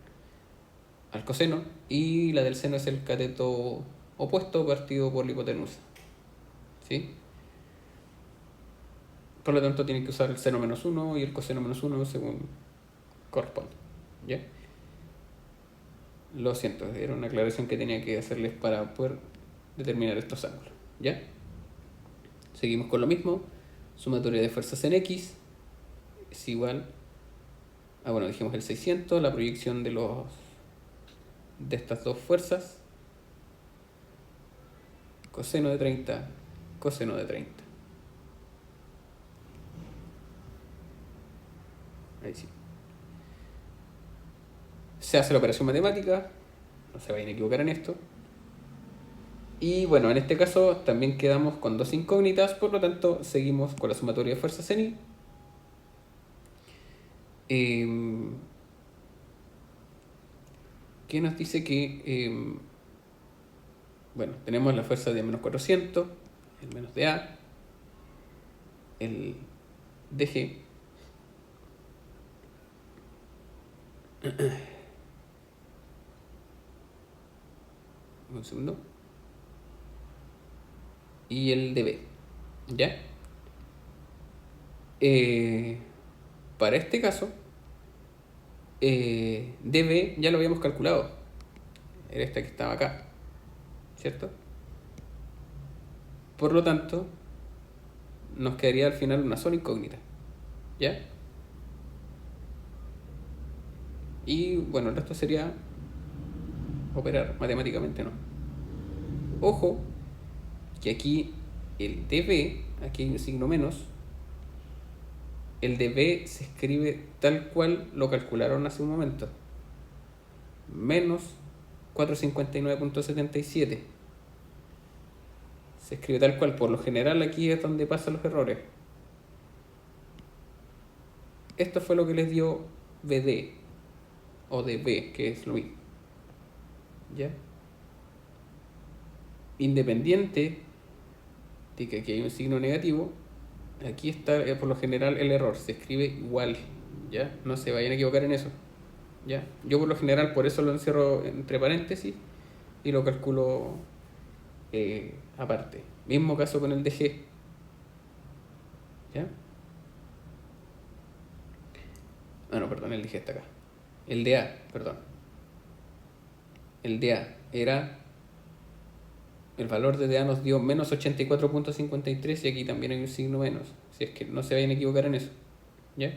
al coseno, y la del seno es el cateto opuesto partido por la hipotenusa. ¿Sí? Por lo tanto, tienen que usar el seno menos 1 y el coseno menos 1 según corresponde. ¿Ya? Lo siento, era una aclaración que tenía que hacerles para poder determinar estos ángulos. ¿Ya? Seguimos con lo mismo. Sumatoria de fuerzas en X es igual a, dijimos el 600, la proyección de estas dos fuerzas. Coseno de 30, coseno de 30. Ahí sí. Se hace la operación matemática, no se vayan a equivocar en esto. Y bueno, en este caso también quedamos con dos incógnitas, por lo tanto seguimos con la sumatoria de fuerzas en Y. Que nos dice que, tenemos la fuerza de menos 400, el menos de A, el de G, un segundo, y el de B, ¿ya? Para este caso, dB ya lo habíamos calculado, era esta que estaba acá, ¿cierto? Por lo tanto, nos quedaría al final una sola incógnita, ¿ya? Y bueno, el resto sería operar matemáticamente, ¿no? Ojo, que aquí el dB, aquí hay un signo menos, el dB se escribe tal cual lo calcularon hace un momento, menos 459.77. Se escribe tal cual, por lo general aquí es donde pasan los errores. Esto fue lo que les dio BD o DB, que es lo mismo. ¿Ya? Independiente de que aquí hay un signo negativo, aquí está por lo general el error, se escribe igual. ¿Ya? No se vayan a equivocar en eso. ¿Ya? Yo por lo general por eso lo encierro entre paréntesis y lo calculo aparte. Mismo caso con el de G. ¿Ya? Perdón, el de G está acá. El de A, perdón. El de A era... El valor de A nos dio menos 84.53 y aquí también hay un signo menos. Si es que no se vayan a equivocar en eso. ¿Ya?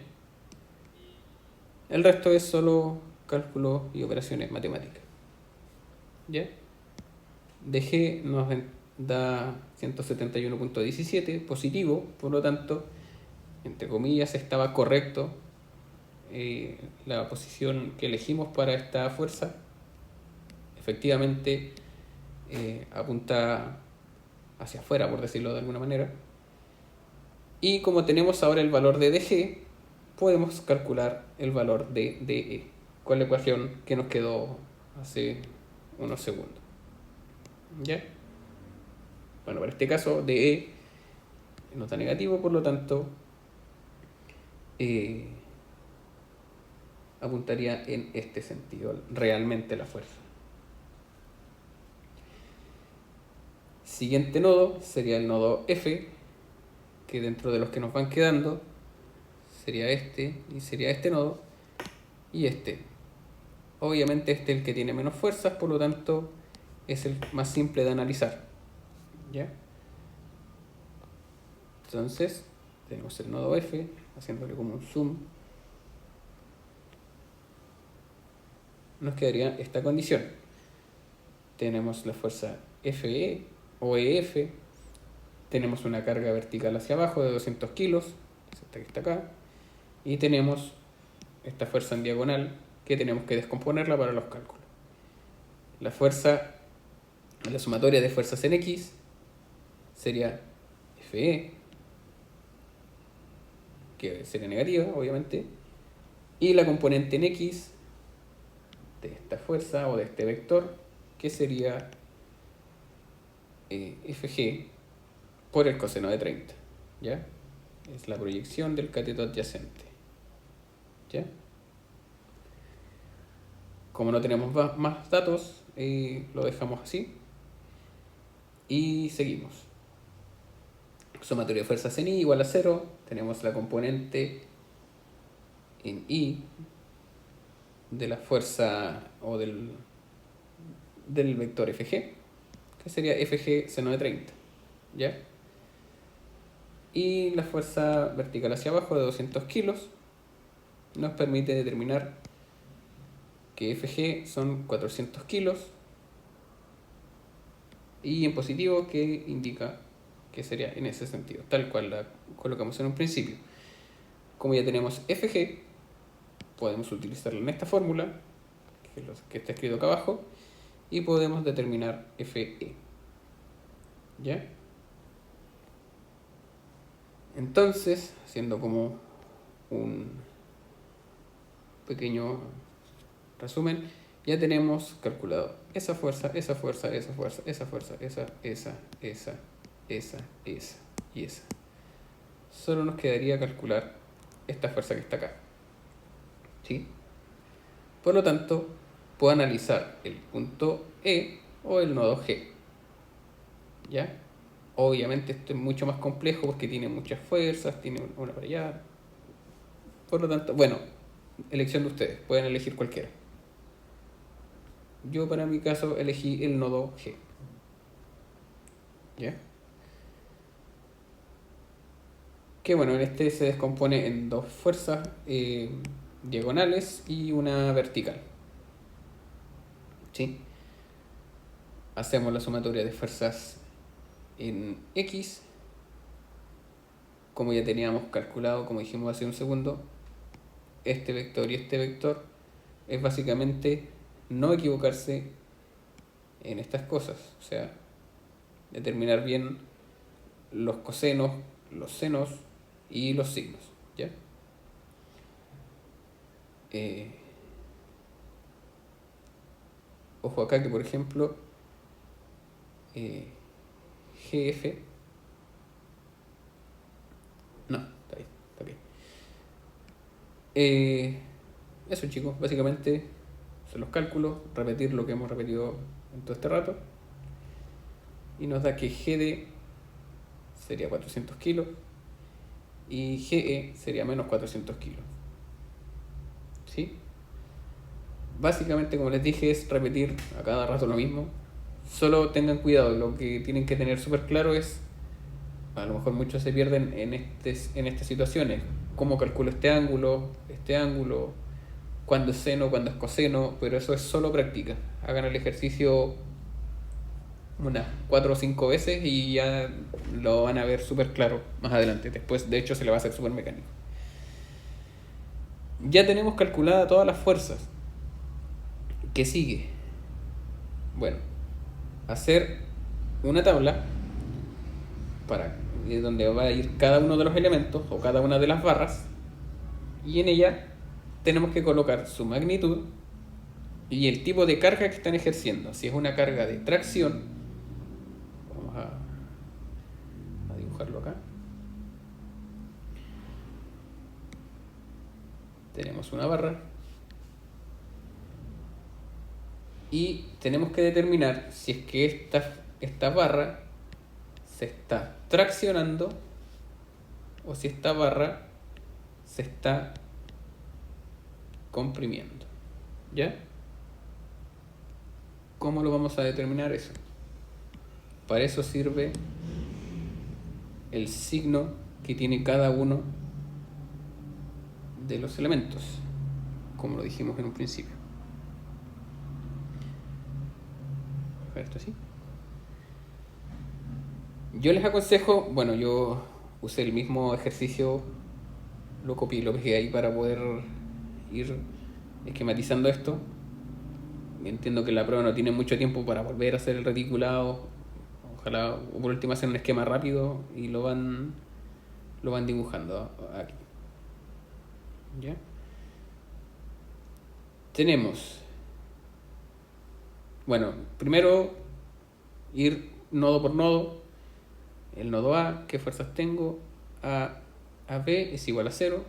El resto es solo cálculo y operaciones matemáticas. ¿Ya? de G nos da 171.17 positivo, por lo tanto, entre comillas, estaba correcto la posición que elegimos para esta fuerza. Efectivamente apunta hacia afuera, por decirlo de alguna manera. Y como tenemos ahora el valor de dg, podemos calcular el valor de de, con la ecuación que nos quedó hace unos segundos. ¿Ya? Bueno, para este caso de nos da negativo, por lo tanto apuntaría en este sentido realmente la fuerza. Siguiente nodo sería el nodo F, que dentro de los que nos van quedando sería este y sería este nodo y este. Obviamente este es el que tiene menos fuerzas, por lo tanto es el más simple de analizar. ¿Ya? Entonces tenemos el nodo F, haciéndole como un zoom. Nos quedaría esta condición. Tenemos la fuerza FE o EF, tenemos una carga vertical hacia abajo de 200 kilos, esta que está acá, y tenemos esta fuerza en diagonal que tenemos que descomponerla para los cálculos. La fuerza, la sumatoria de fuerzas en X sería FE, que sería negativa, obviamente, y la componente en X de esta fuerza o de este vector, que sería FG por el coseno de 30, ¿ya? Es la proyección del cateto adyacente, ¿ya? Como no tenemos más datos, lo dejamos así y seguimos. Sumatoria de fuerzas en I igual a 0, tenemos la componente en I de la fuerza o del vector FG, que sería FG seno de 30, ¿ya? Y la fuerza vertical hacia abajo de 200 kilos nos permite determinar que FG son 400 kilos y en positivo que indica que sería en ese sentido, tal cual la colocamos en un principio. Como ya tenemos FG, podemos utilizarla en esta fórmula, que está escrito acá abajo, y podemos determinar FE. ¿Ya? Entonces, haciendo como un pequeño resumen, ya tenemos calculado esa fuerza, esa fuerza, esa fuerza, esa fuerza, esa y esa. Solo nos quedaría calcular esta fuerza que está acá. ¿Sí? Por lo tanto, puedo analizar el punto E o el nodo G. ¿Ya? Obviamente esto es mucho más complejo porque tiene muchas fuerzas, tiene una para allá. Por lo tanto, bueno, elección de ustedes, pueden elegir cualquiera. Yo para mi caso elegí el nodo G. ¿Ya? Que bueno, en este se descompone en dos fuerzas diagonales y una vertical. ¿Sí? Hacemos la sumatoria de fuerzas en X, como ya teníamos calculado, como dijimos hace un segundo, este vector y este vector, es básicamente no equivocarse en estas cosas, o sea, determinar bien los cosenos, los senos y los signos, ¿ya? Ojo acá que por ejemplo GF, no, está ahí, está bien. Eso chicos, básicamente son los cálculos, repetir lo que hemos repetido en todo este rato, y nos da que GD sería 400 kilos y GE sería menos 400 kilos. ¿Sí? Básicamente, como les dije, es repetir a cada rato lo mismo. Solo tengan cuidado, lo que tienen que tener súper claro es, a lo mejor muchos se pierden en estas situaciones, cómo calculo este ángulo, cuándo es seno, cuándo es coseno, pero eso es solo práctica. Hagan el ejercicio unas 4 o 5 veces y ya lo van a ver súper claro más adelante. Después, de hecho, se le va a hacer súper mecánico. Ya tenemos calculada todas las fuerzas. ¿Qué sigue? Bueno, hacer una tabla para donde va a ir cada uno de los elementos o cada una de las barras, y en ella tenemos que colocar su magnitud y el tipo de carga que están ejerciendo. Si es una carga de tracción, vamos a dibujarlo acá. Tenemos una barra y tenemos que determinar si es que esta barra se está traccionando o si esta barra se está comprimiendo. ¿Ya? ¿Cómo lo vamos a determinar eso? Para eso sirve el signo que tiene cada uno de los elementos, como lo dijimos en un principio. Esto así. Yo les aconsejo, bueno, yo usé el mismo ejercicio, lo copié y lo pegué ahí para poder ir esquematizando esto. Entiendo que la prueba no tiene mucho tiempo para volver a hacer el reticulado. Ojalá, o por último, hacer un esquema rápido y lo van dibujando aquí. ¿Ya? Tenemos, bueno, primero ir nodo por nodo. El nodo A, ¿qué fuerzas tengo? AB es igual a 0.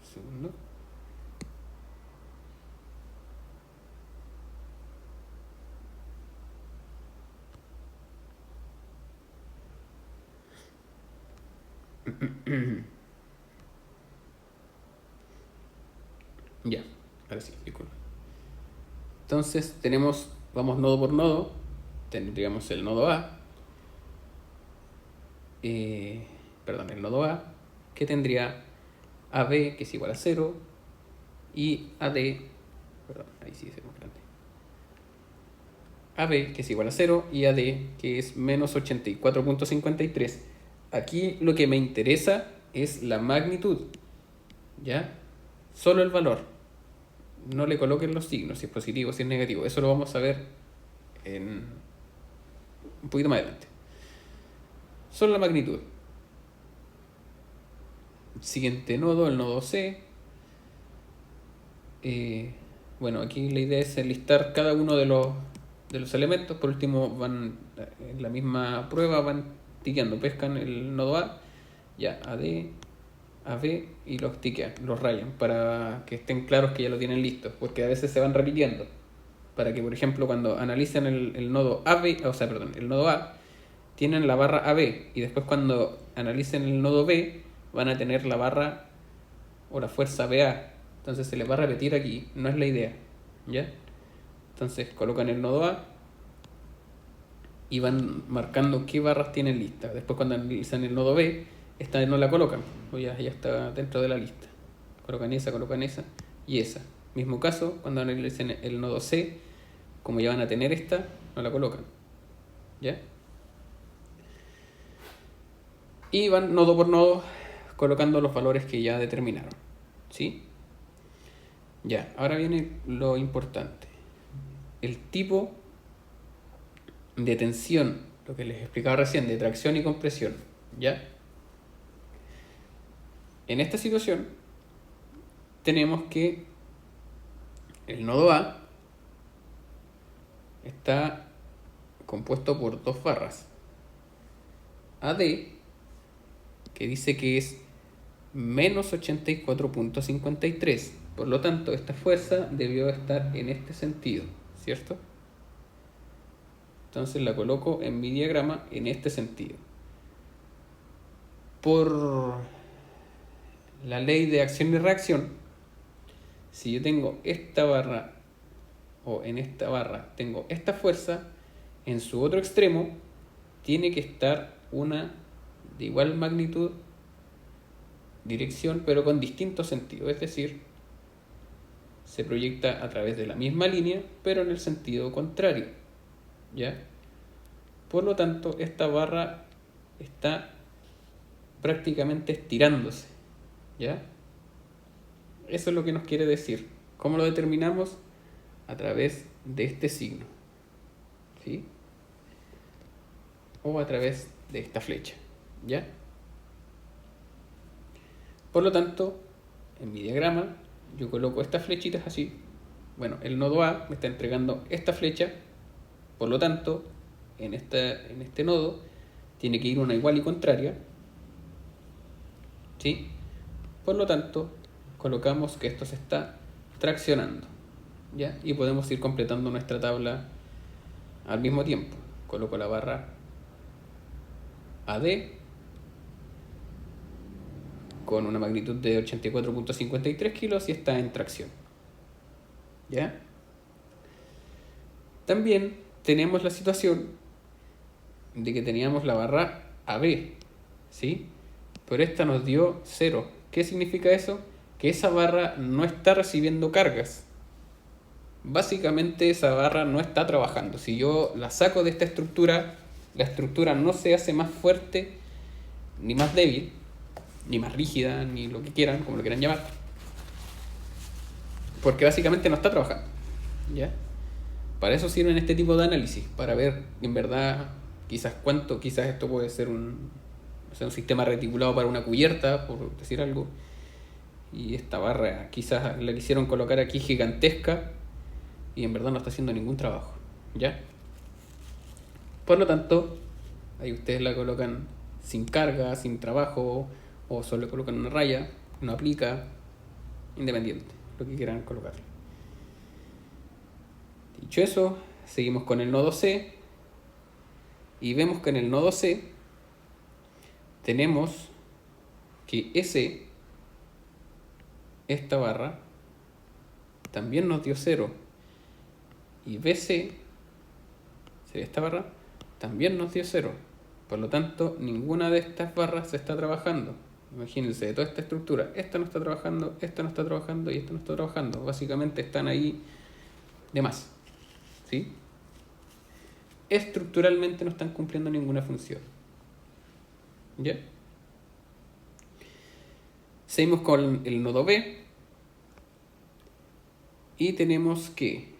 Segundo. Ya, ahora sí, disculpa. Entonces vamos nodo por nodo. Tendríamos el nodo A. El nodo A, que tendría AB, que es igual a 0, y AD, perdón, ahí sí es más grande. AB, que es igual a 0, y AD, que es menos 84.53. Aquí lo que me interesa es la magnitud, ¿ya? Solo el valor. No le coloquen los signos, si es positivo, si es negativo. Eso lo vamos a ver un poquito más adelante. Solo la magnitud. Siguiente nodo, el nodo C. Bueno, aquí la idea es enlistar cada uno de los elementos. Por último, van en la misma prueba, van tiqueando, pescan el nodo A, ya AD, AB, y los tiquean, los rayan, para que estén claros que ya lo tienen listo, porque a veces se van repitiendo. Para que, por ejemplo, cuando analicen el nodo AB, el nodo A, tienen la barra AB, y después cuando analicen el nodo B, van a tener la barra o la fuerza BA. Entonces se les va a repetir aquí, no es la idea, ¿ya? Entonces colocan el nodo A y van marcando qué barras tienen listas. Después cuando analizan el nodo B, esta no la colocan, o ya está dentro de la lista. Colocan esa y esa. Mismo caso, cuando analicen el nodo C, como ya van a tener esta, no la colocan, ¿ya? Y van nodo por nodo colocando los valores que ya determinaron, ¿sí? Ya, ahora viene lo importante. El tipo de tensión, lo que les explicaba recién, de tracción y compresión, ¿ya? En esta situación tenemos que el nodo A está compuesto por dos barras. AD, que dice que es menos 84.53. Por lo tanto, esta fuerza debió estar en este sentido, ¿cierto? Entonces la coloco en mi diagrama en este sentido. Por la ley de acción y reacción, si yo tengo esta barra, o en esta barra tengo esta fuerza, en su otro extremo tiene que estar una de igual magnitud, dirección, pero con distinto sentido. Es decir, se proyecta a través de la misma línea, pero en el sentido contrario, ¿ya? Por lo tanto, esta barra está prácticamente estirándose, ¿ya? Eso es lo que nos quiere decir. ¿Cómo lo determinamos? A través de este signo, ¿sí? O a través de esta flecha, ¿ya? Por lo tanto, en mi diagrama, yo coloco estas flechitas así. Bueno, el nodo A me está entregando esta flecha, por lo tanto, en este nodo tiene que ir una igual y contraria, ¿sí? Por lo tanto, colocamos que esto se está traccionando, ¿ya? Y podemos ir completando nuestra tabla al mismo tiempo. Coloco la barra AD con una magnitud de 84.53 kilos y está en tracción, ¿ya? También tenemos la situación de que teníamos la barra AB, ¿sí? Pero esta nos dio 0. ¿Qué significa eso? Que esa barra no está recibiendo cargas. Básicamente esa barra no está trabajando. Si yo la saco de esta estructura, la estructura no se hace más fuerte, ni más débil, ni más rígida, ni lo que quieran, como lo quieran llamar. Porque básicamente no está trabajando, ¿ya? Para eso sirven este tipo de análisis, para ver en verdad quizás esto puede ser un sistema reticulado para una cubierta, por decir algo, y esta barra quizás la quisieron colocar aquí gigantesca y en verdad no está haciendo ningún trabajo, ¿ya? Por lo tanto, ahí ustedes la colocan sin carga, sin trabajo, o solo colocan una raya, no aplica, independiente, lo que quieran colocar. Dicho eso, seguimos con el nodo C y vemos que en el nodo C tenemos que esta barra, también nos dio 0 y BC, esta barra, también nos dio 0. Por lo tanto, ninguna de estas barras se está trabajando. Imagínense, de toda esta estructura, esta no está trabajando, esta no está trabajando y esta no está trabajando. Básicamente están ahí de más, ¿sí? Estructuralmente no están cumpliendo ninguna función, ¿ya? Seguimos con el nodo B y tenemos que,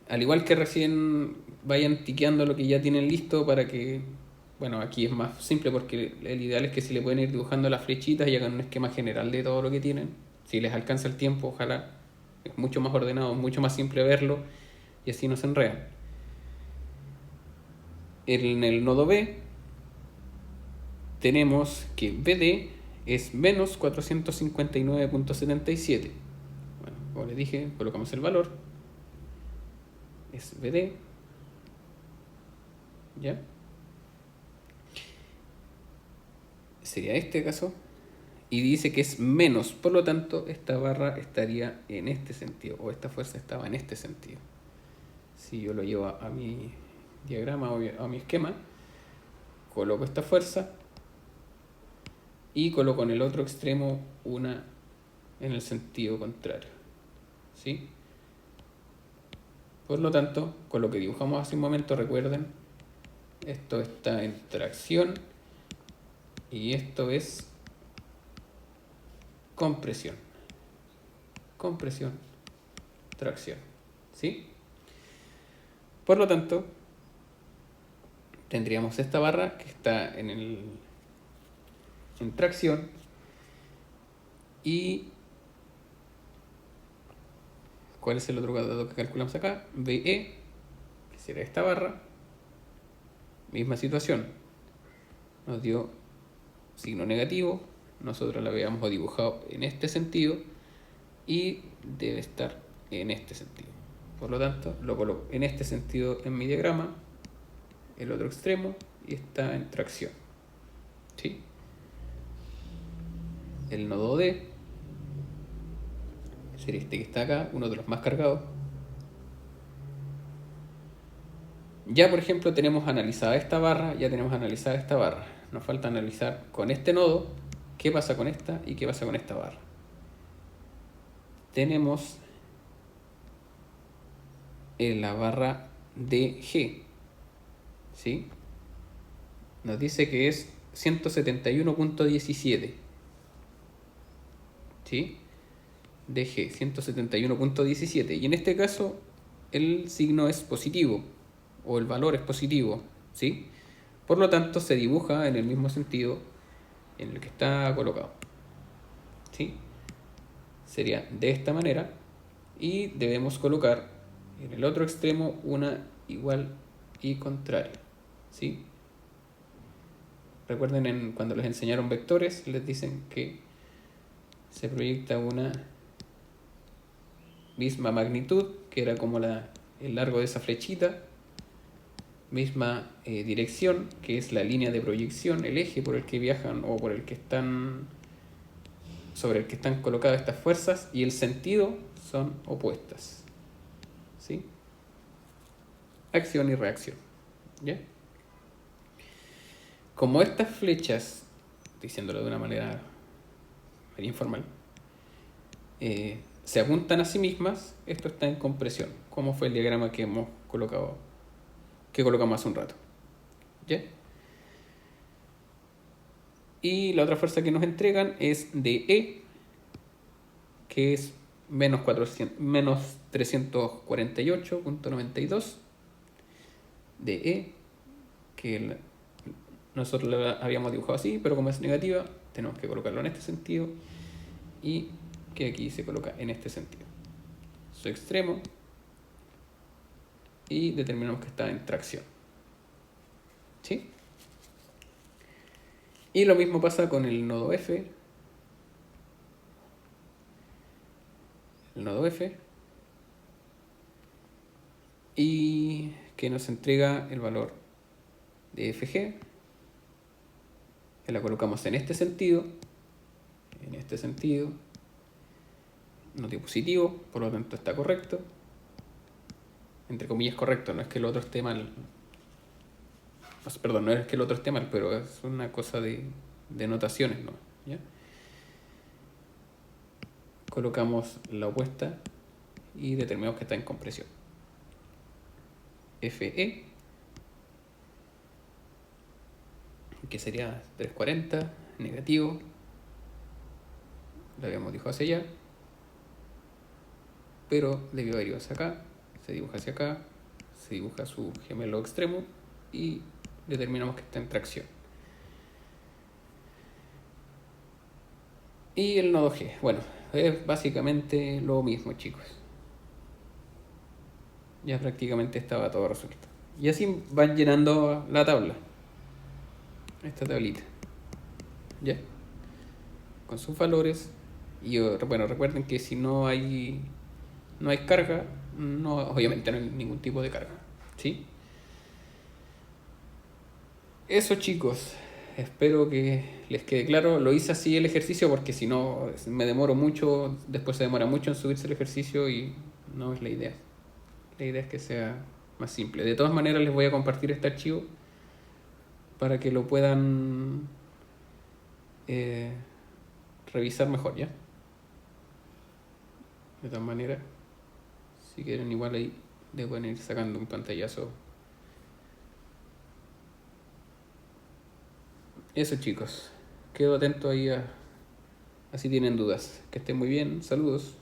al igual que recién, vayan tiqueando lo que ya tienen listo para que, bueno, aquí es más simple porque el ideal es que se le pueden ir dibujando las flechitas y hagan un esquema general de todo lo que tienen. Si les alcanza el tiempo, ojalá, es mucho más ordenado, mucho más simple verlo y así no se enredan. En el nodo B tenemos que BD es menos 459.77. Bueno, como les dije, colocamos el valor. Es BD. ¿Ya? Sería este caso. Y dice que es menos. Por lo tanto, esta barra estaría en este sentido. O esta fuerza estaba en este sentido. Si yo lo llevo a mi diagrama o a mi esquema, coloco esta fuerza y coloco en el otro extremo una en el sentido contrario, ¿sí? Por lo tanto, con lo que dibujamos hace un momento, recuerden, esto está en tracción y esto es compresión. Compresión, tracción, ¿sí? Por lo tanto, tendríamos esta barra que está en tracción y ¿cuál es el otro dato que calculamos acá? BE, que será esta barra, misma situación, nos dio signo negativo, nosotros la habíamos dibujado en este sentido y debe estar en este sentido. Por lo tanto, lo coloco en este sentido en mi diagrama, el otro extremo, y está en tracción, ¿sí? El nodo D sería este que está acá, uno de los más cargados. Ya, por ejemplo, tenemos analizada esta barra, ya tenemos analizada esta barra. Nos falta analizar con este nodo qué pasa con esta y qué pasa con esta barra. Tenemos en la barra DG, ¿sí? Nos dice que es 171.17, ¿sí? DG 171.17, y en este caso el signo es positivo o el valor es positivo, ¿sí? Por lo tanto se dibuja en el mismo sentido en el que está colocado, ¿sí? Sería de esta manera, y debemos colocar en el otro extremo una igual y contraria, ¿sí? Recuerden cuando les enseñaron vectores, les dicen que se proyecta una misma magnitud, que era como el largo de esa flechita, misma dirección, que es la línea de proyección, el eje por el que viajan o por el que están, sobre el que están colocadas estas fuerzas, y el sentido son opuestas, ¿sí? Acción y reacción, ¿ya? Como estas flechas, diciéndolo de una manera informal, se apuntan a sí mismas, esto está en compresión, como fue el diagrama que hemos colocado, que colocamos hace un rato, ¿ya? Y la otra fuerza que nos entregan es de E, que es menos 348.92 de E, que nosotros la habíamos dibujado así, pero como es negativa, tenemos que colocarlo en este sentido, y que aquí se coloca en este sentido, su extremo, y determinamos que está en tracción, ¿sí? Y lo mismo pasa con el nodo F. El nodo F. Y que nos entrega el valor de FG. Que la colocamos en este sentido. En este sentido. No tiene positivo, por lo tanto está correcto. Entre comillas correcto, no es que el otro esté mal. Perdón, no es que el otro esté mal, pero es una cosa de notaciones, ¿no? ¿Ya? Colocamos la opuesta y determinamos que está en compresión. FE, que sería 340, negativo, lo habíamos dibujado hacia allá, pero debió haber ido hacia acá, se dibuja hacia acá, se dibuja su gemelo extremo y determinamos que está en tracción. Y el nodo G, bueno, es básicamente lo mismo, chicos. Ya prácticamente estaba todo resuelto. Y así van llenando la tabla, esta tablita, ¿ya? Con sus valores. Y bueno, recuerden que si no hay carga, no, obviamente no hay ningún tipo de carga, ¿sí? Eso, chicos, espero que les quede claro. Lo hice así el ejercicio porque si no me demoro mucho, después se demora mucho en subirse el ejercicio y no es la idea. La idea es que sea más simple. De todas maneras les voy a compartir este archivo para que lo puedan eh, revisar mejor, ¿ya? De todas maneras, si quieren igual ahí le pueden ir sacando un pantallazo. Eso, chicos, quedo atento ahí a si tienen dudas. Que estén muy bien, saludos.